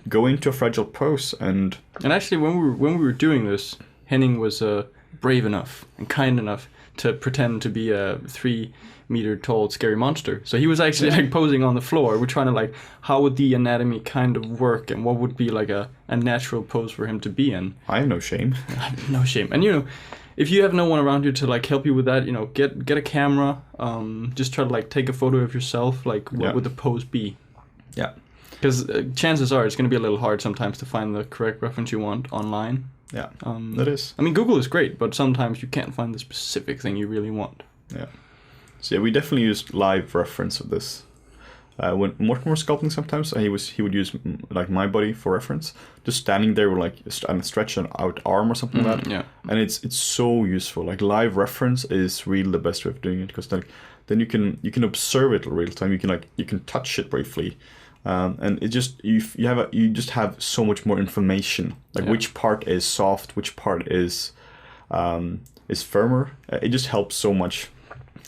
go into a fragile pose and actually when we were doing this, Henning was brave enough and kind enough to pretend to be a 3-meter tall scary monster. So he was actually like posing on the floor. We're trying to like, how would the anatomy kind of work, and what would be like a natural pose for him to be in. I have no shame. No shame. And you know, if you have no one around you to like help you with that, you know, get a camera. Just try to like take a photo of yourself. Like, what would the pose be? Yeah. Because chances are it's going to be a little hard sometimes to find the correct reference you want online. Yeah, that is. I mean, Google is great, but sometimes you can't find the specific thing you really want. Yeah. So yeah, we definitely used live reference of this. When Morten was sculpting sometimes, he would use like my body for reference, just standing there with like stretch an out arm or something like that. Yeah. And it's so useful. Like live reference is really the best way of doing it, because then you can observe it in real time. You can touch it briefly. And it just you just have so much more information, like which part is soft, which part is firmer. It just helps so much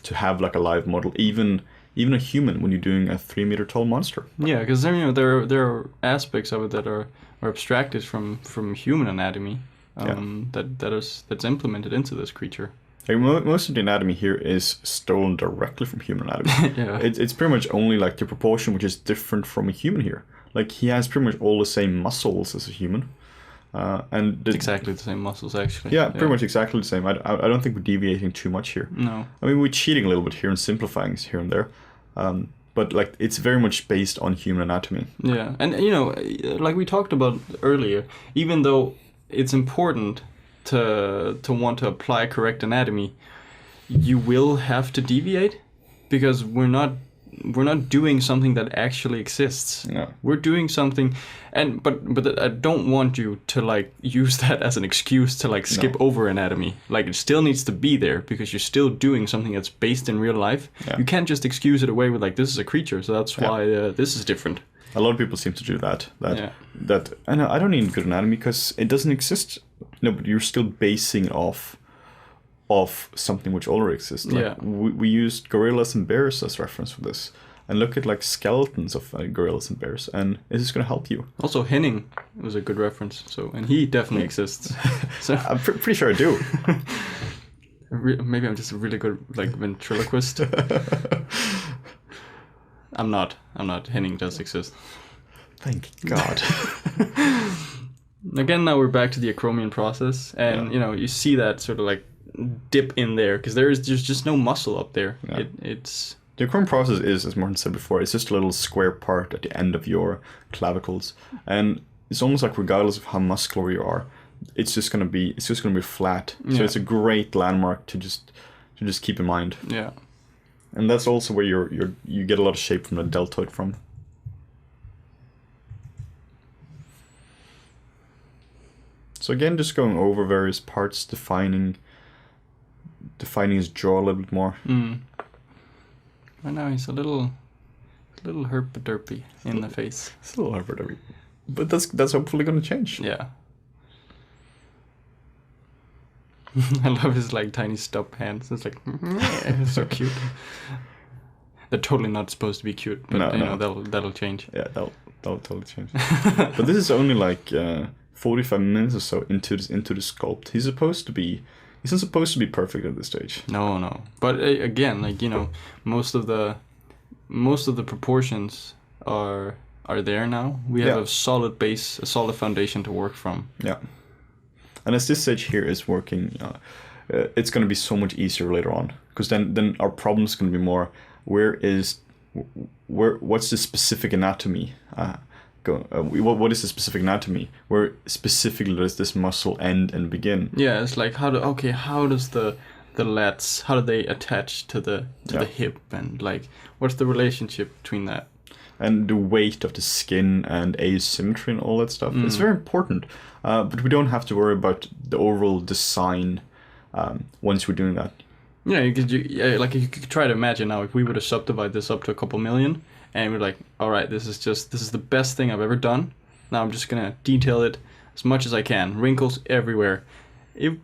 to have like a live model, even a human, when you're doing a 3-meter tall monster. Yeah, because there are aspects of it that are abstracted from human anatomy, that's implemented into this creature. Like most of the anatomy here is stolen directly from human anatomy. It's pretty much only like the proportion which is different from a human here. Like he has pretty much all the same muscles as a human, and exactly the same muscles actually. Yeah, pretty much exactly the same. I don't think we're deviating too much here. No, I mean we're cheating a little bit here and simplifying here and there, but like it's very much based on human anatomy. Yeah, and you know, like we talked about earlier, even though it's important to want to apply correct anatomy, you will have to deviate, because we're not doing something that actually exists. No. We're doing something, but I don't want you to like use that as an excuse to like skip over anatomy. Like it still needs to be there, because you're still doing something that's based in real life. You can't just excuse it away with like, this is a creature, so that's why this is different. A lot of people seem to do that. That I don't need good anatomy because it doesn't exist. No, but you're still basing off something which already exists. Like we used gorillas and bears as reference for this, and look at like skeletons of gorillas and bears, and this is going to help you. Also, Henning was a good reference. So, and he definitely exists. So I'm pretty sure I do. Maybe I'm just a really good like ventriloquist. I'm not. Henning does exist. Thank God. Again, now we're back to the Acromion process, and you know, you see that sort of like dip in there, because there's just no muscle up there. It's the Acromion process is, as Morten said before, it's just a little square part at the end of your clavicles, and it's almost like regardless of how muscular you are, it's just gonna be flat. So it's a great landmark to just keep in mind. Yeah. And that's also where you get a lot of shape from the deltoid from. So again, just going over various parts, defining his jaw a little bit more. Right now he's a little herpy-derpy in the face. It's a little herpy-derpy, but that's hopefully going to change. Yeah. I love his like tiny stub hands. It's like it's so cute. They're totally not supposed to be cute, but you know that'll change. Yeah, that'll totally change. But this is only like 45 minutes or so into the sculpt. He's not supposed to be perfect at this stage. No. But again, like, you know, most of the proportions are there now. We have a solid base, a solid foundation to work from. Yeah. And as this stage here is working, it's going to be so much easier later on, because then our problem is going to be more what's the specific anatomy. What is the specific anatomy? Where specifically does this muscle end and begin? Yeah, it's like how does the lats, how do they attach to the hip, and like what's the relationship between that? And the weight of the skin and asymmetry and all that stuff. It's very important, but we don't have to worry about the overall design once we're doing that. Yeah, you could try to imagine now if we were to subdivide this up to a couple million. And we're like, all right, this is the best thing I've ever done. Now I'm just gonna detail it as much as I can. Wrinkles everywhere. It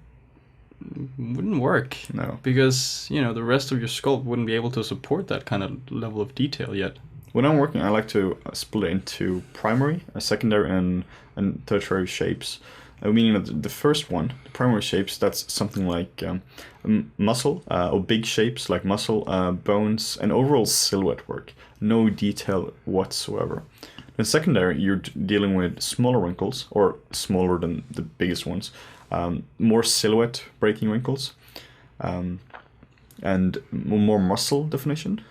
wouldn't work. No. Because, you know, the rest of your sculpt wouldn't be able to support that kind of level of detail yet. when I'm working, I like to split it into primary, secondary, and tertiary shapes. Meaning that the first one, the primary shapes, that's something like muscle, or big shapes like muscle, bones, and overall silhouette work. No detail whatsoever. Then secondary, you're dealing with smaller wrinkles, or smaller than the biggest ones, more silhouette breaking wrinkles, and more muscle definition.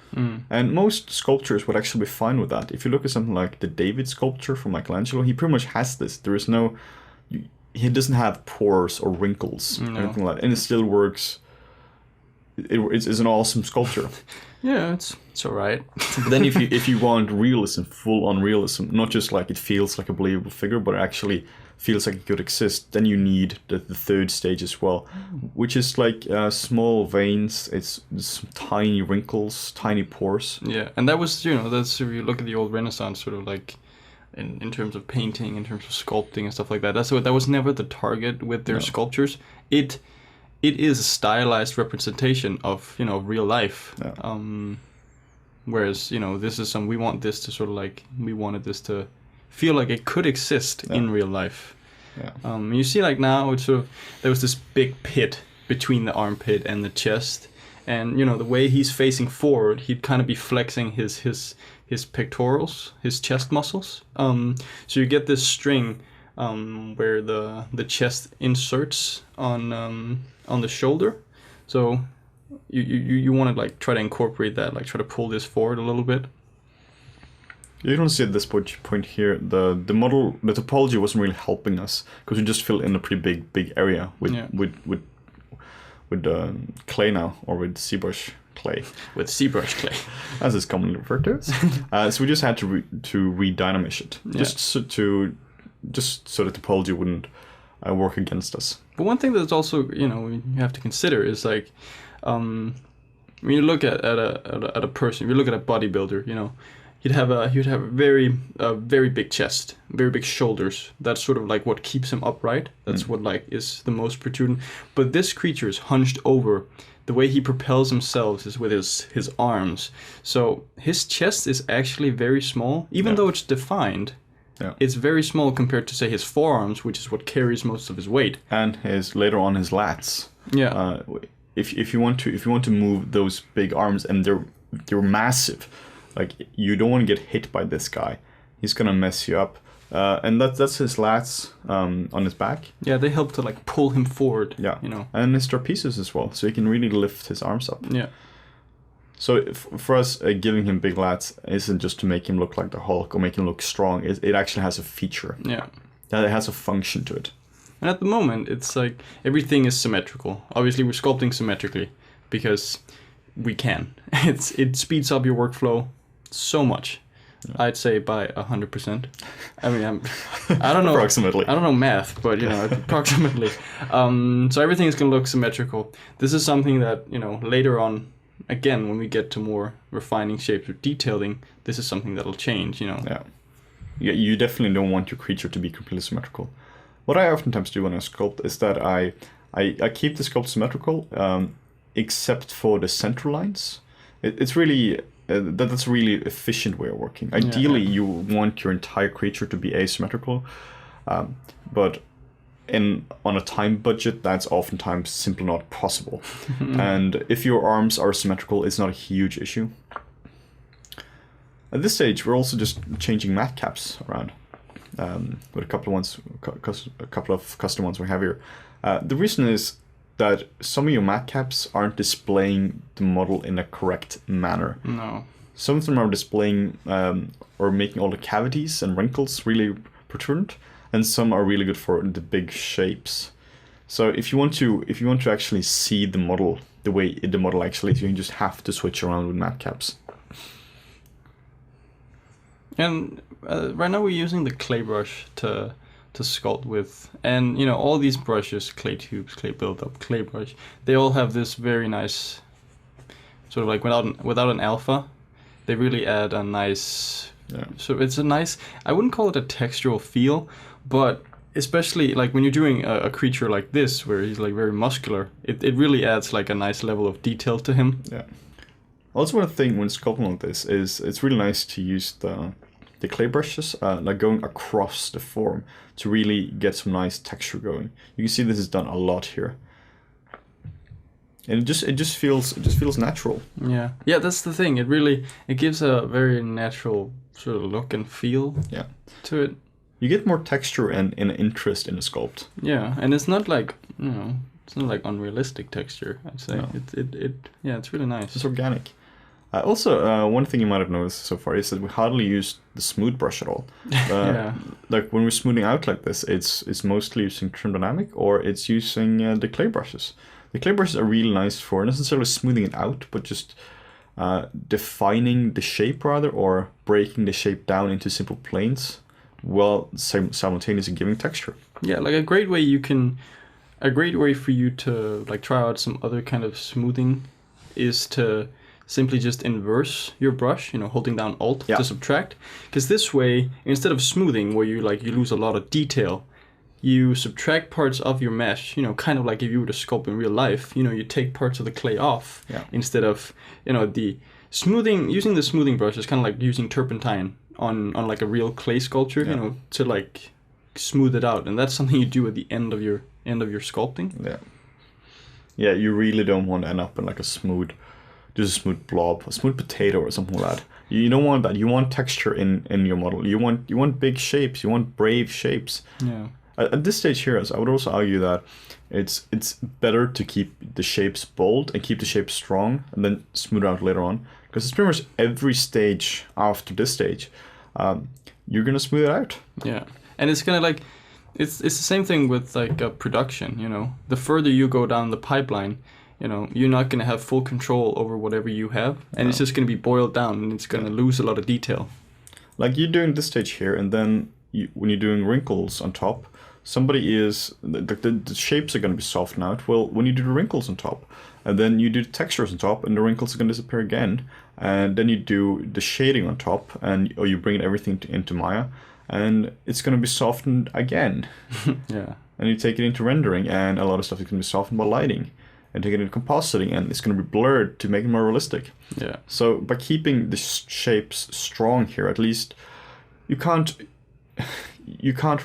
And most sculptures would actually be fine with that. If you look at something like the David sculpture from Michelangelo, he pretty much has this. There is no... He doesn't have pores or wrinkles or anything like that, and it still works. It's an awesome sculpture. Yeah, it's alright. But then if you want realism, full on realism, not just like it feels like a believable figure, but it actually feels like it could exist, then you need the third stage as well, which is like small veins, it's some tiny wrinkles, tiny pores. Yeah, and that was, that's, if you look at the old Renaissance, sort of like, in terms of painting, in terms of sculpting and stuff like that. That was never the target with their sculptures. It is a stylized representation of real life. Yeah. Whereas this is we want this to sort of like, we wanted this to feel like it could exist in real life. Yeah. You see like now it's sort of, there was this big pit between the armpit and the chest, and the way he's facing forward, he'd kind of be flexing his pectorals, his chest muscles. So you get this string where the chest inserts on the shoulder. So you want to like try to incorporate that, like try to pull this forward a little bit. You don't see at this point here the model, the topology wasn't really helping us because we just filled in a pretty big area with clay now, or with ZBrush clay. With ZBrush clay, as it's commonly referred to. So we just had to redynamish it, just so the topology wouldn't work against us. But one thing that's also you have to consider is like when you look at a person, if you look at a bodybuilder, he'd have a very big chest, very big shoulders. That's sort of like what keeps him upright. That's what like is the most protruding. But this creature is hunched over. The way he propels himself is with his arms. So his chest is actually very small, even though it's defined. Yeah. It's very small compared to say his forearms, which is what carries most of his weight. And later on his lats. Yeah. If you want to move those big arms, and they're massive. Like, you don't want to get hit by this guy. He's gonna mess you up. And that's his lats on his back. Yeah, they help to like pull him forward. Yeah, and his trapezius as well, so he can really lift his arms up. Yeah. So for us, giving him big lats isn't just to make him look like the Hulk or make him look strong. It actually has a feature. Yeah. That it has a function to it. And at the moment, it's like everything is symmetrical. Obviously, we're sculpting symmetrically because we can. It speeds up your workflow so much. Yeah. I'd say by 100%. I mean, I don't know. Approximately. I don't know math, but approximately. So everything is gonna look symmetrical. This is something that later on, again, when we get to more refining shapes or detailing, this is something that'll change. Yeah. You definitely don't want your creature to be completely symmetrical. What I oftentimes do when I sculpt is that I keep the sculpt symmetrical, except for the center lines. It's really. That's a really efficient way of working. Ideally, you want your entire creature to be asymmetrical, but on a time budget, that's oftentimes simply not possible. And if your arms are symmetrical, it's not a huge issue. At this stage, we're also just changing mat caps around with a couple of custom ones we have here. The reason is that some of your mat caps aren't displaying the model in a correct manner. No. Some of them are displaying or making all the cavities and wrinkles really protrude, and some are really good for the big shapes. So if you want to actually see the model the way the model actually is, you just have to switch around with mat caps. And right now we're using the clay brush to sculpt with, and all these brushes, clay tubes, clay buildup, clay brush, they all have this very nice sort of like without an alpha, they really add a nice so it's a nice, I wouldn't call it a textural feel, but especially like when you're doing a creature like this where he's like very muscular, it really adds like a nice level of detail to him. Yeah. Also, one thing when sculpting like this is it's really nice to use the clay brushes, like going across the form to really get some nice texture going. You can see this is done a lot here, and it just feels natural. Yeah, that's the thing. It gives a very natural sort of look and feel. To it. You get more texture and interest in the sculpt. Yeah, and it's not like it's not like unrealistic texture. I'd say it's really nice. It's organic. Also, one thing you might have noticed so far is that we hardly use the smooth brush at all. Like when we're smoothing out like this, it's mostly using trim dynamic or it's using the clay brushes. The clay brushes are really nice for not necessarily smoothing it out, but just defining the shape rather, or breaking the shape down into simple planes, while simultaneously giving texture. Yeah, like a great way for you to like try out some other kind of smoothing is to simply just inverse your brush, holding down Alt to subtract. Because this way, instead of smoothing, where you lose a lot of detail, you subtract parts of your mesh, kind of like if you were to sculpt in real life, you take parts of the clay off instead of, the smoothing, using the smoothing brush is kind of like using turpentine on like a real clay sculpture, to like smooth it out. And that's something you do at the end of your sculpting. Yeah, you really don't want to end up in like a smooth blob, a smooth potato or something like that. You don't want that. You want texture in your model. You want big shapes. You want brave shapes. Yeah. At this stage here, I would also argue that it's better to keep the shapes bold and keep the shapes strong and then smooth out later on. Because it's pretty much every stage after this stage, you're gonna smooth it out. Yeah, and it's gonna like, it's the same thing with like a production. The further you go down the pipeline, you're not gonna have full control over whatever you have, and it's just gonna be boiled down, and it's gonna lose a lot of detail. Like you're doing this stage here, and then when you're doing wrinkles on top, the shapes are going to be softened out. Well, when you do the wrinkles on top, and then you do the textures on top, and the wrinkles are going to disappear again, and then you do the shading on top, or you bring everything into Maya, and it's going to be softened again. Yeah. And you take it into rendering, and a lot of stuff is going to be softened by lighting, and take it into compositing, and it's going to be blurred to make it more realistic. Yeah. So by keeping the shapes strong here, at least you can't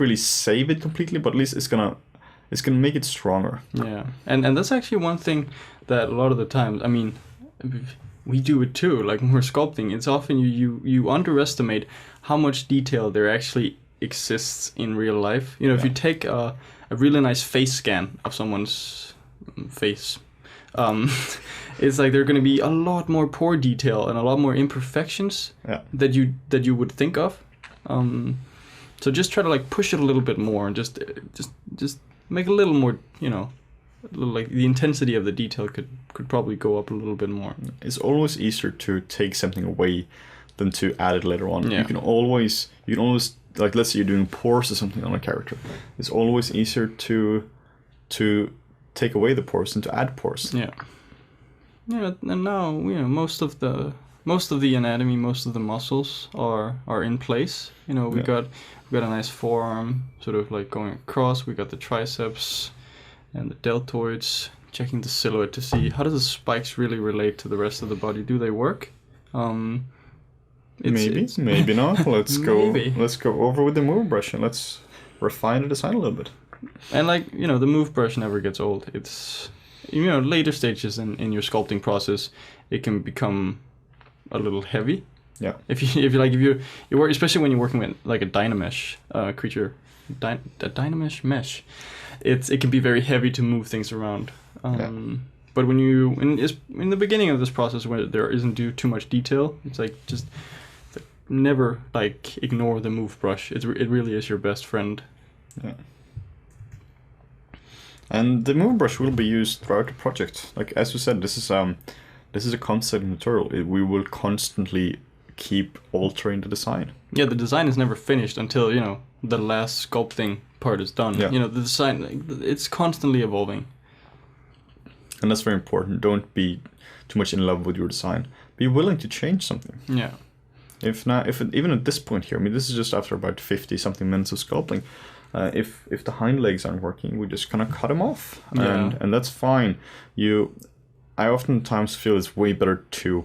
really save it completely, but at least it's gonna make it stronger. Yeah, and that's actually one thing that a lot of the times, I mean, we do it too. Like when we're sculpting, it's often you underestimate how much detail there actually exists in real life. If you take a really nice face scan of someone's face, it's like there are going to be a lot more pore detail and a lot more imperfections that you would think of. So just try to like push it a little bit more and just make a little more, like the intensity of the detail could probably go up a little bit more. It's always easier to take something away than to add it later on. Yeah. You can always like, let's say you're doing pores or something on a character. It's always easier to take away the pores than to add pores. Yeah. Yeah, and now most of the anatomy, most of the muscles are in place. We got a nice forearm, sort of like going across. We got the triceps and the deltoids. Checking the silhouette to see how does the spikes really relate to the rest of the body. Do they work? Maybe not. Let's go. Let's go over with the move brush and let's refine the design a little bit. And like the move brush never gets old. It's later stages in your sculpting process, it can become a little heavy. Yeah. If you work, especially when you're working with like a Dynamesh creature, a Dynamesh mesh, it can be very heavy to move things around. But when in the beginning of this process where there isn't too much detail, it's like just never like ignore the move brush. It really is your best friend. Yeah. And the move brush will be used throughout the project. Like as we said, this is a concept tutorial. We will constantly keep altering the design. Yeah, the design is never finished until the last sculpting part is done. Yeah. The design, it's constantly evolving. And that's very important. Don't be too much in love with your design. Be willing to change something. Yeah. Even at this point here, I mean, this is just after about 50 something minutes of sculpting. If the hind legs aren't working, we just kind of cut them off, and that's fine. I oftentimes feel it's way better to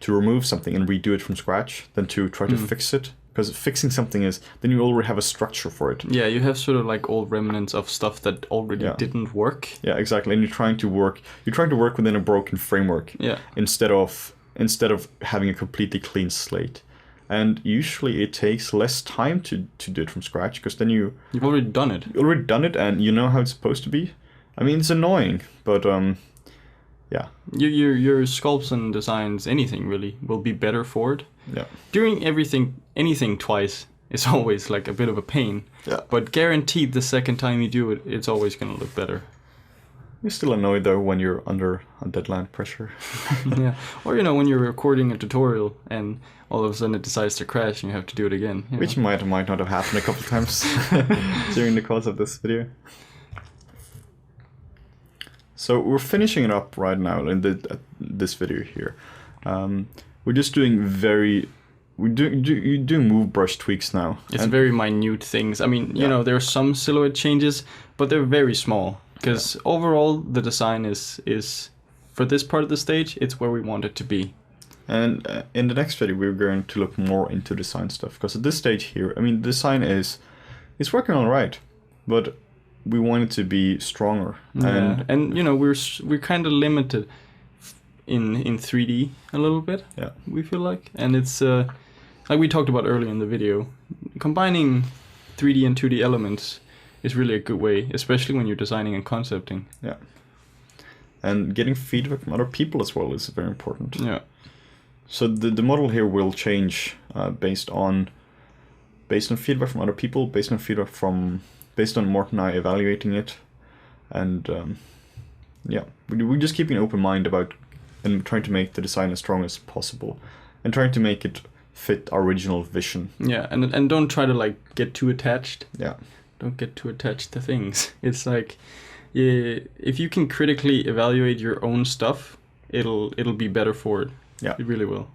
to remove something and redo it from scratch than to try to fix it. Because fixing something is, then you already have a structure for it. Yeah, you have sort of like old remnants of stuff that already didn't work. Yeah, exactly. And you're trying to work within a broken framework. Yeah. Instead of having a completely clean slate. And usually it takes less time to do it from scratch, because then you've already done it. You already done it, and you know how it's supposed to be. I mean, it's annoying, but yeah. Your sculpts and designs, anything really, will be better for it. Yeah. Doing anything twice is always like a bit of a pain. Yeah. But guaranteed the second time you do it, it's always going to look better. You're still annoyed though when you're under a deadline pressure. Yeah. Or when you're recording a tutorial and all of a sudden it decides to crash and you have to do it again. Which might not have happened a couple times during the course of this video. So we're finishing it up right now in this video here. We're just doing you're doing move brush tweaks now. It's very minute things. I mean, there are some silhouette changes, but they're very small. Because overall, the design is for this part of the stage, it's where we want it to be. And in the next video, we're going to look more into design stuff. Because at this stage here, I mean, the design is working all right, but we want it to be stronger. Yeah. And we're kind of limited in 3D a little bit. Yeah. We feel like, and it's like we talked about earlier in the video, combining 3D and 2D elements is really a good way, especially when you're designing and concepting. Yeah. And getting feedback from other people as well is very important. Yeah. So the model here will change based on feedback from other people, based on Morten and I evaluating it, and we're just keeping an open mind about and trying to make the design as strong as possible, and trying to make it fit our original vision. Yeah, and don't try to get too attached. Yeah. Don't get too attached to things. It's like, if you can critically evaluate your own stuff, it'll be better for it. Yeah. It really will.